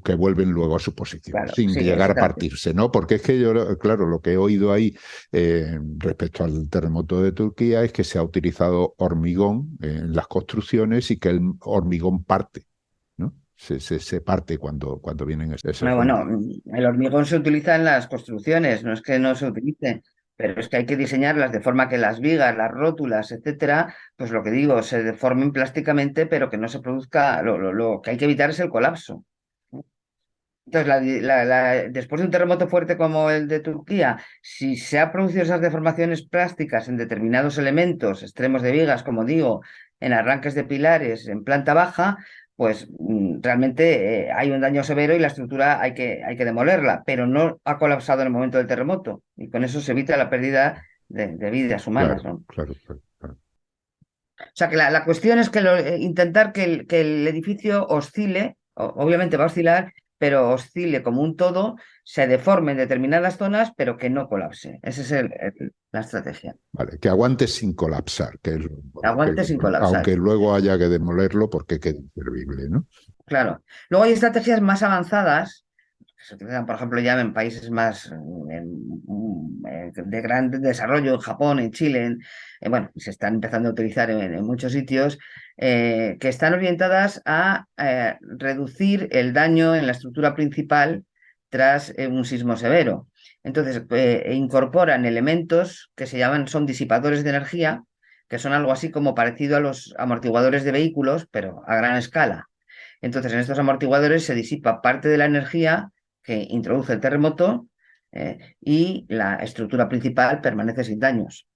Que vuelven luego a su posición, Claro, sin sí, llegar a exacto. partirse, ¿no? Porque es que yo, claro, lo que he oído ahí respecto al terremoto de Turquía es que se ha utilizado hormigón en las construcciones y que el hormigón parte, ¿no? Se parte cuando vienen esos Bueno, vientos. el hormigón se utiliza en las construcciones, no es que no se utilice, pero es que hay que diseñarlas de forma que las vigas, las rótulas, etcétera, pues lo que digo, se deformen plásticamente, pero que no se produzca, lo que hay que evitar es el colapso. Entonces, después de un terremoto fuerte como el de Turquía, si se han producido esas deformaciones plásticas en determinados elementos, extremos de vigas, como digo, en arranques de pilares, en planta baja, pues realmente hay un daño severo y la estructura hay que demolerla, pero no ha colapsado en el momento del terremoto. Y con eso se evita la pérdida de vidas humanas, Claro, ¿no? claro, claro, claro. O sea que la cuestión es que intentar que el edificio oscile, obviamente va a oscilar, pero oscile como un todo, se deforme en determinadas zonas, pero que no colapse. Esa es la estrategia. Vale, que aguante sin colapsar, Aguante sin colapsar. aunque luego haya que demolerlo porque quede inservible, ¿no? Claro. Luego hay estrategias más avanzadas que se utilizan, por ejemplo, ya en países más de gran desarrollo, en Japón, en Chile, bueno, se están empezando a utilizar en muchos sitios, que están orientadas a reducir el daño en la estructura principal tras un sismo severo. Entonces, incorporan elementos que son disipadores de energía, que son algo así como parecido a los amortiguadores de vehículos, pero a gran escala. Entonces, en estos amortiguadores se disipa parte de la energía que introduce el terremoto y la estructura principal permanece sin daños.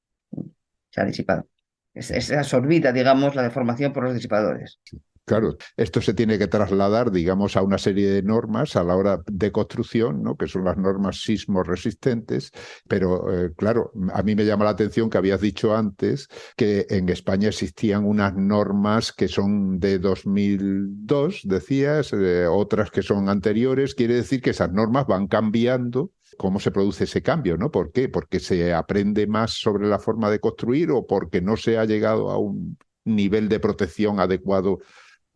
Se ha disipado. Es absorbida, digamos, la deformación por los disipadores. Claro, esto se tiene que trasladar, digamos, a una serie de normas a la hora de construcción, ¿no? Que son las normas sismo resistentes, pero claro, a mí me llama la atención que habías dicho antes que en España existían unas normas que son de 2002, decías, otras que son anteriores. Quiere decir que esas normas van cambiando. ¿Cómo se produce ese cambio, no? ¿Por qué? ¿Porque se aprende más sobre la forma de construir o porque no se ha llegado a un nivel de protección adecuado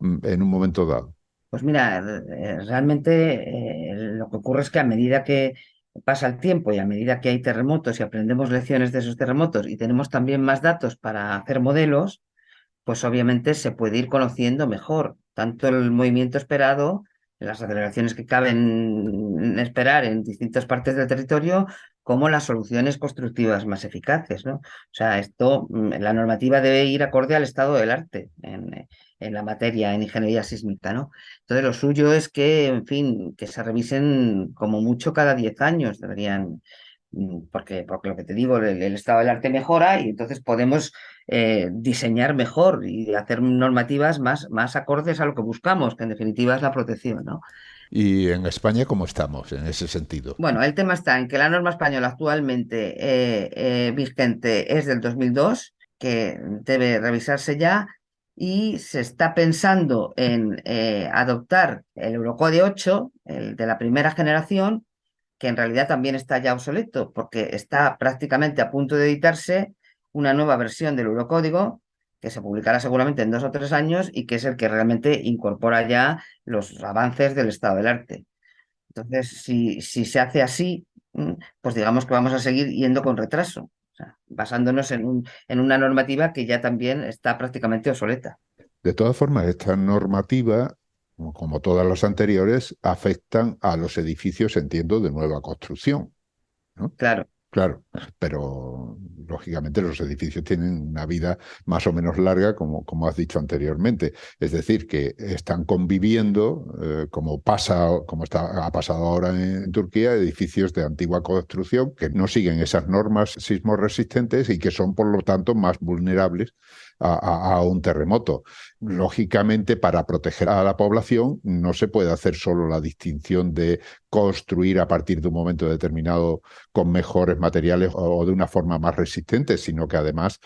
en un momento dado? Pues mira, realmente lo que ocurre es que a medida que pasa el tiempo y a medida que hay terremotos y aprendemos lecciones de esos terremotos y tenemos también más datos para hacer modelos, pues obviamente se puede ir conociendo mejor tanto el movimiento esperado, las aceleraciones que caben esperar en distintas partes del territorio, como las soluciones constructivas más eficaces, ¿no? O sea, la normativa debe ir acorde al estado del arte en la materia, en ingeniería sísmica, ¿no? Entonces, lo suyo es que, en fin, que se revisen como mucho cada 10 años, deberían, porque lo que te digo, el estado del arte mejora y entonces podemos diseñar mejor y hacer normativas más acordes a lo que buscamos, que en definitiva es la protección, ¿no? ¿Y en España cómo estamos en ese sentido? Bueno, el tema está en que la norma española actualmente vigente es del 2002, que debe revisarse ya, y se está pensando en adoptar el Eurocode 8, el de la primera generación, que en realidad también está ya obsoleto, porque está prácticamente a punto de editarse una nueva versión del Eurocódigo, que se publicará seguramente en 2 o 3 años y que es el que realmente incorpora ya los avances del estado del arte. Entonces, si se hace así, pues digamos que vamos a seguir yendo con retraso, o sea, basándonos en una normativa que ya también está prácticamente obsoleta. De todas formas, esta normativa, como todas las anteriores, afectan a los edificios, entiendo, de nueva construcción, ¿no? Claro. Claro, pero lógicamente los edificios tienen una vida más o menos larga, como has dicho anteriormente. Es decir, que están conviviendo, como ha pasado ahora en Turquía, edificios de antigua construcción que no siguen esas normas sismorresistentes y que son, por lo tanto, más vulnerables a un terremoto. Lógicamente, para proteger a la población no se puede hacer solo la distinción de construir a partir de un momento determinado con mejores materiales o de una forma más resistente, sino que además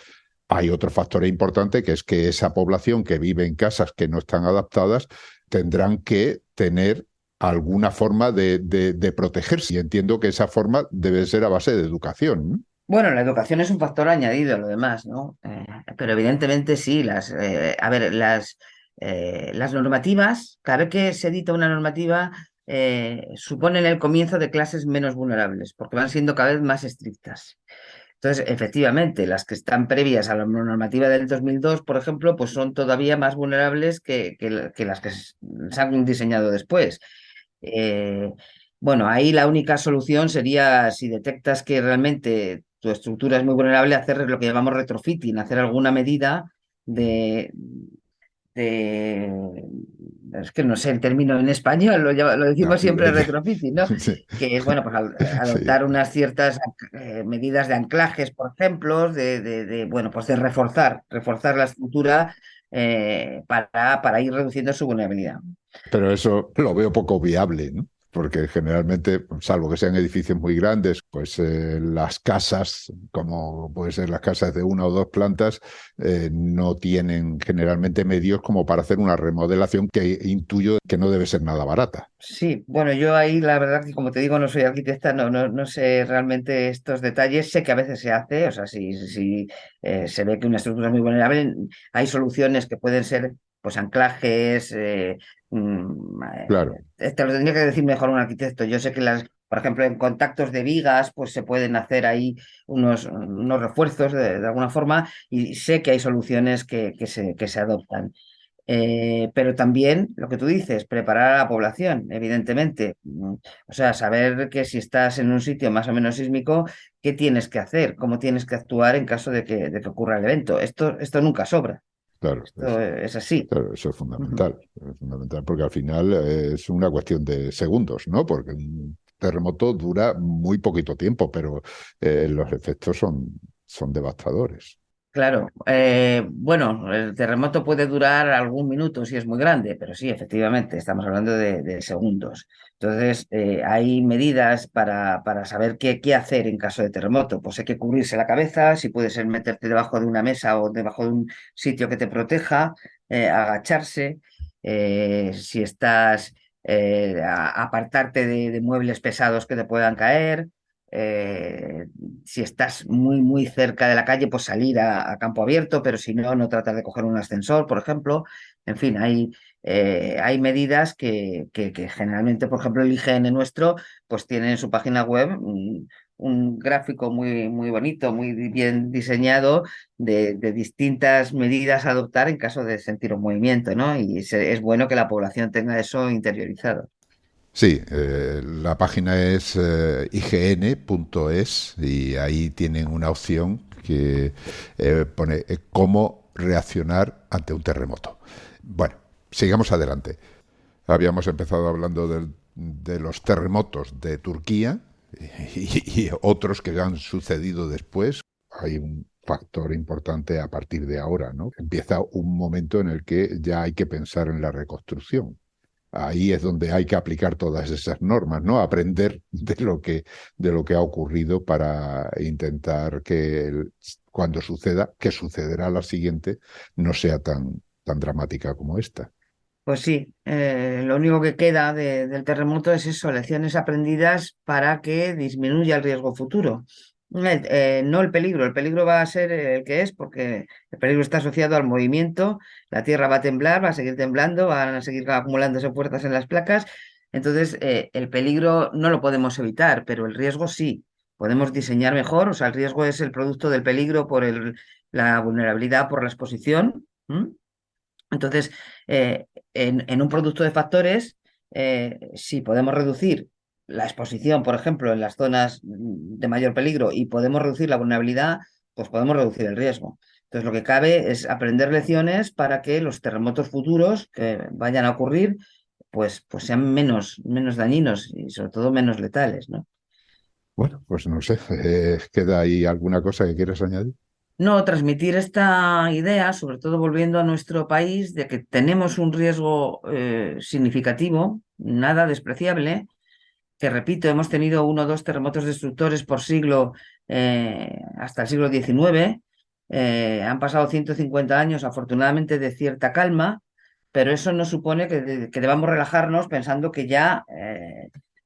hay otro factor importante, que es que esa población que vive en casas que no están adaptadas tendrán que tener alguna forma de protegerse. Y entiendo que esa forma debe ser a base de educación, ¿no? Bueno, la educación es un factor añadido a lo demás, ¿no? Pero evidentemente sí, a ver, las normativas, cada vez que se edita una normativa, suponen el comienzo de clases menos vulnerables, porque van siendo cada vez más estrictas. Entonces, efectivamente, las que están previas a la normativa del 2002, por ejemplo, pues son todavía más vulnerables que las que se han diseñado después. Eh, bueno, ahí la única solución sería, si detectas que realmente tu estructura es muy vulnerable, hacer lo que llamamos retrofitting, hacer alguna medida de, de- es que no sé el término en español, lo No, decimos siempre retrofitting, ¿no? sí, Que es, bueno, pues sí, adoptar unas ciertas medidas de anclajes, por ejemplo, bueno, pues de reforzar la estructura para ir reduciendo su vulnerabilidad. pero eso lo veo poco viable, ¿no? Porque generalmente, salvo que sean edificios muy grandes, pues las casas, como pueden ser las casas de una o dos plantas, no tienen generalmente medios como para hacer una remodelación que intuyo que no debe ser nada barata. Sí, bueno, yo ahí la verdad que como te digo no soy arquitecta, no sé realmente estos detalles, sé que a veces se hace, o sea, si se ve que una estructura es muy vulnerable, hay soluciones que pueden ser pues anclajes, Claro, te lo tendría que decir mejor un arquitecto, yo sé que por ejemplo, en contactos de vigas, pues se pueden hacer ahí unos refuerzos de alguna forma y sé que hay soluciones que se adoptan. Pero también lo que tú dices, preparar a la población, evidentemente. O sea, saber que si estás en un sitio más o menos sísmico, ¿qué tienes que hacer? ¿Cómo tienes que actuar en caso de que ocurra el evento? Esto nunca sobra. claro, Esto es así. claro, eso Ujú. es fundamental porque al final es una cuestión de segundos, ¿no? Porque un terremoto dura muy poquito tiempo, pero los efectos son devastadores. Claro, bueno, el terremoto puede durar algún minuto si es muy grande, pero sí, efectivamente, estamos hablando de segundos. Entonces, hay medidas para saber qué hacer en caso de terremoto. Pues hay que cubrirse la cabeza, si puede ser meterte debajo de una mesa o debajo de un sitio que te proteja, agacharse, si estás, apartarte de muebles pesados que te puedan caer. eh, si estás muy cerca de la calle, pues salir a campo abierto, pero si no, no tratar de coger un ascensor, por ejemplo. En fin, hay medidas que generalmente, por ejemplo, el IGN nuestro, pues tiene en su página web un gráfico muy bonito, muy bien diseñado de distintas medidas a adoptar en caso de sentir un movimiento, ¿no? Y es bueno que la población tenga eso interiorizado. Sí, la página es ign.es y ahí tienen una opción que pone cómo reaccionar ante un terremoto. Bueno, sigamos adelante. Habíamos empezado hablando de los terremotos de Turquía y otros que han sucedido después. Hay un factor importante a partir de ahora, ¿no? Empieza un momento en el que ya hay que pensar en la reconstrucción. Ahí es donde hay que aplicar todas esas normas, ¿no? Aprender de lo que ha ocurrido para intentar que cuando suceda, que sucederá la siguiente, no sea tan dramática como esta. Pues sí, lo único que queda del terremoto es eso, lecciones aprendidas para que disminuya el riesgo futuro. No el peligro va a ser el que es, porque el peligro está asociado al movimiento, la Tierra va a temblar, va a seguir temblando, van a seguir acumulándose fuerzas en las placas, entonces el peligro no lo podemos evitar, pero el riesgo sí, podemos diseñar mejor, o sea, el riesgo es el producto del peligro por la vulnerabilidad, por la exposición. ¿M? Entonces, en un producto de factores, si podemos reducir la exposición, por ejemplo, en las zonas de mayor peligro y podemos reducir la vulnerabilidad, pues podemos reducir el riesgo. Entonces, lo que cabe es aprender lecciones para que los terremotos futuros que vayan a ocurrir, pues sean menos dañinos y sobre todo menos letales, ¿no? Bueno, pues no sé, ¿queda ahí alguna cosa que quieras añadir? No, transmitir esta idea, sobre todo volviendo a nuestro país, de que tenemos un riesgo significativo, nada despreciable, que repito, hemos tenido uno o dos terremotos destructores por siglo hasta el siglo XIX, han pasado 150 años afortunadamente de cierta calma, pero eso no supone que debamos relajarnos pensando que ya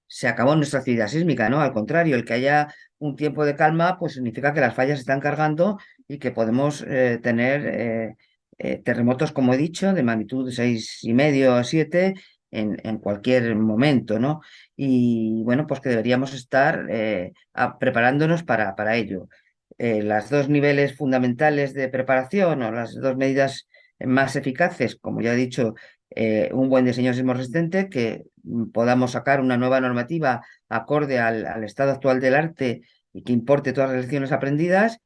se acabó nuestra actividad sísmica, ¿no? Al contrario, el que haya un tiempo de calma, pues significa que las fallas se están cargando y que podemos tener terremotos, como he dicho, de magnitud de 6,5 o 7 en cualquier momento, ¿no? Y bueno, pues que deberíamos estar preparándonos para ello. Las dos niveles fundamentales de preparación o las dos medidas más eficaces, como ya he dicho, un buen diseño sismo resistente, que podamos sacar una nueva normativa acorde al estado actual del arte y que importe todas las lecciones aprendidas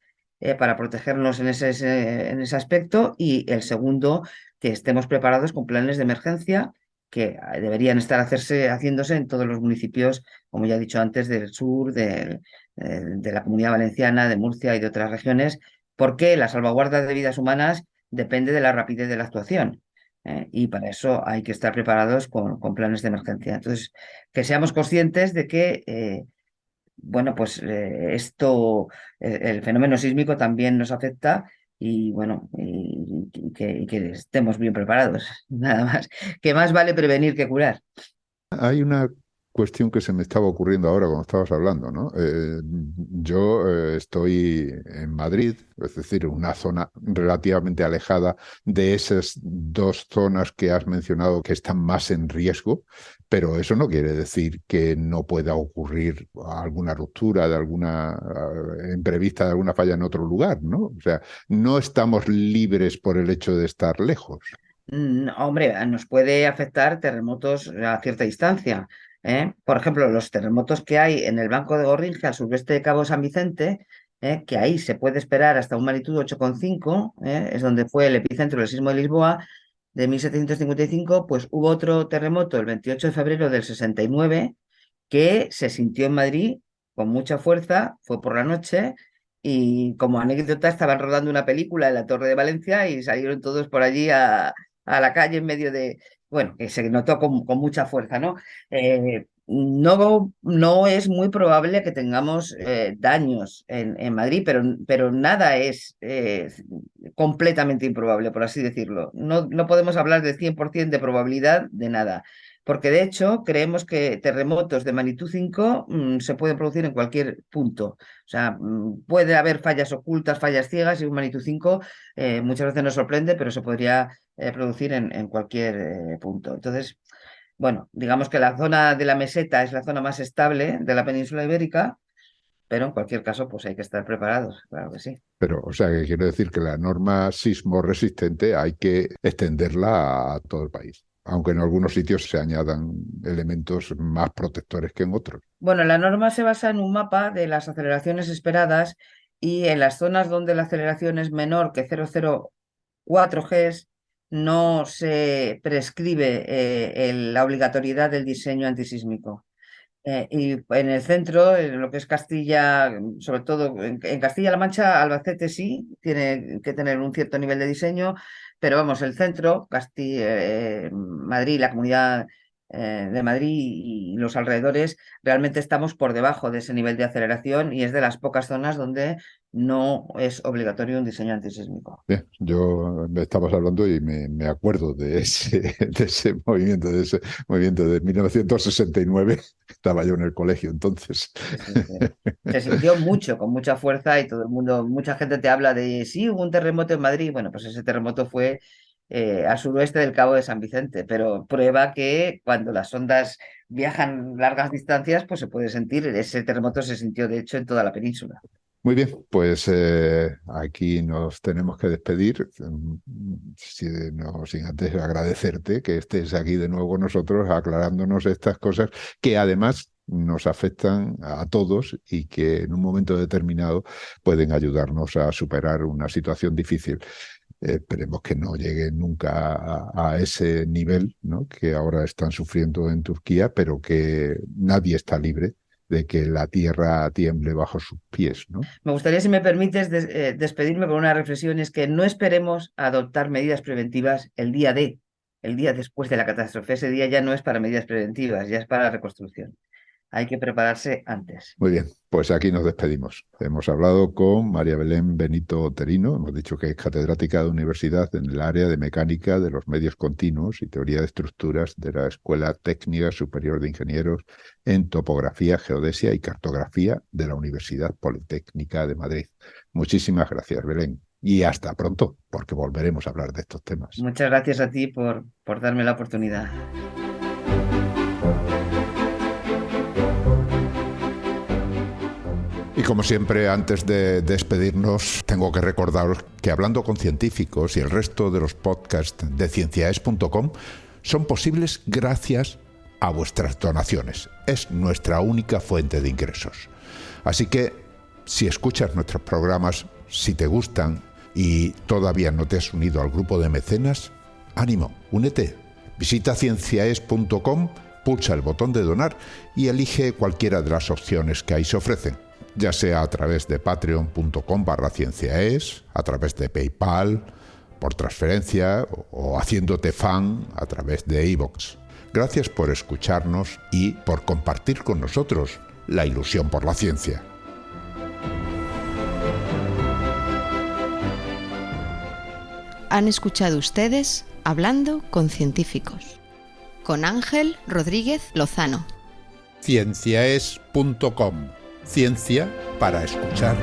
para protegernos en ese aspecto. Y el segundo, que estemos preparados con planes de emergencia que deberían estar haciéndose en todos los municipios, como ya he dicho antes, del sur, de la Comunidad Valenciana, de Murcia y de otras regiones, porque la salvaguarda de vidas humanas depende de la rapidez de la actuación. Y para eso hay que estar preparados con planes de emergencia. Entonces, que seamos conscientes de que, bueno, pues el fenómeno sísmico también nos afecta y, bueno, y que estemos bien preparados. Nada más. Que más vale prevenir que curar. Hay una cuestión que se me estaba ocurriendo ahora cuando estabas hablando, ¿no? Yo estoy en Madrid, es decir, una zona relativamente alejada de esas dos zonas que has mencionado que están más en riesgo, pero eso no quiere decir que no pueda ocurrir alguna ruptura de alguna imprevista de alguna falla en otro lugar, ¿no? O sea, no estamos libres por el hecho de estar lejos. Hombre, nos puede afectar terremotos a cierta distancia. Por ejemplo, los terremotos que hay en el Banco de Gorringe, al sureste de Cabo San Vicente, que ahí se puede esperar hasta un magnitud 8,5, es donde fue el epicentro del sismo de Lisboa de 1755, pues hubo otro terremoto el 28 de febrero del 69 que se sintió en Madrid con mucha fuerza, fue por la noche. Y como anécdota, estaban rodando una película en la Torre de Valencia y salieron todos por allí a la calle en medio de, bueno, que se notó con mucha fuerza, ¿no? No es muy probable que tengamos daños en Madrid, pero nada es completamente improbable, por así decirlo. No podemos hablar de 100% de probabilidad de nada, porque de hecho creemos que terremotos de magnitud 5 se pueden producir en cualquier punto. O sea, puede haber fallas ocultas, fallas ciegas y un magnitud 5 muchas veces nos sorprende, pero se podría producir en cualquier punto. Entonces, bueno, digamos que la zona de la meseta es la zona más estable de la península ibérica, pero en cualquier caso, pues hay que estar preparados, claro que sí. Pero, o sea, que quiero decir que la norma sismo resistente hay que extenderla a todo el país, aunque en algunos sitios se añadan elementos más protectores que en otros. Bueno, la norma se basa en un mapa de las aceleraciones esperadas y en las zonas donde la aceleración es menor que 0,04 Gs no se prescribe la obligatoriedad del diseño antisísmico. Y en el centro, en lo que es Castilla, sobre todo en Castilla-La Mancha, Albacete sí, tiene que tener un cierto nivel de diseño, pero vamos, el centro, Castilla, Madrid, la Comunidad de Madrid y los alrededores, realmente estamos por debajo de ese nivel de aceleración y es de las pocas zonas donde no es obligatorio un diseño antisísmico. Bien, yo me estabas hablando y me acuerdo de ese movimiento de 1969. Estaba yo en el colegio entonces. Sí, sí, sí. Se sintió mucho, con mucha fuerza y todo el mundo, mucha gente te habla de, sí, hubo un terremoto en Madrid. Bueno, pues ese terremoto fue al suroeste del Cabo de San Vicente, pero prueba que cuando las ondas viajan largas distancias, pues se puede sentir, ese terremoto se sintió de hecho en toda la península. Muy bien, pues aquí nos tenemos que despedir, sin antes agradecerte que estés aquí de nuevo con nosotros aclarándonos estas cosas que además nos afectan a todos y que en un momento determinado pueden ayudarnos a superar una situación difícil. Esperemos que no lleguen nunca a ese nivel, ¿no?, que ahora están sufriendo en Turquía, pero que nadie está libre de que la tierra tiemble bajo sus pies, ¿no? Me gustaría, si me permites, despedirme con una reflexión, es que no esperemos a adoptar medidas preventivas el día después de la catástrofe. Ese día ya no es para medidas preventivas, ya es para la reconstrucción. hay que prepararse antes. Muy bien, pues aquí nos despedimos. Hemos hablado con María Belén Benito Otterino, hemos dicho que es catedrática de universidad en el área de mecánica de los medios continuos y teoría de estructuras de la Escuela Técnica Superior de Ingenieros en Topografía, Geodesia y Cartografía de la Universidad Politécnica de Madrid. Muchísimas gracias, Belén. Y hasta pronto, porque volveremos a hablar de estos temas. Muchas gracias a ti por darme la oportunidad. Y como siempre, antes de despedirnos, tengo que recordaros que Hablando con Científicos y el resto de los podcasts de cienciaes.com son posibles gracias a vuestras donaciones. Es nuestra única fuente de ingresos. Así que, si escuchas nuestros programas, si te gustan y todavía no te has unido al grupo de mecenas, ánimo, únete. Visita cienciaes.com, pulsa el botón de donar y elige cualquiera de las opciones que ahí se ofrecen, ya sea a través de patreon.com/cienciaes, a través de PayPal, por transferencia o haciéndote fan a través de iVoox. Gracias por escucharnos y por compartir con nosotros la ilusión por la ciencia. Han escuchado ustedes Hablando con Científicos, con Ángel Rodríguez Lozano. Cienciaes.com. Ciencia para escuchar.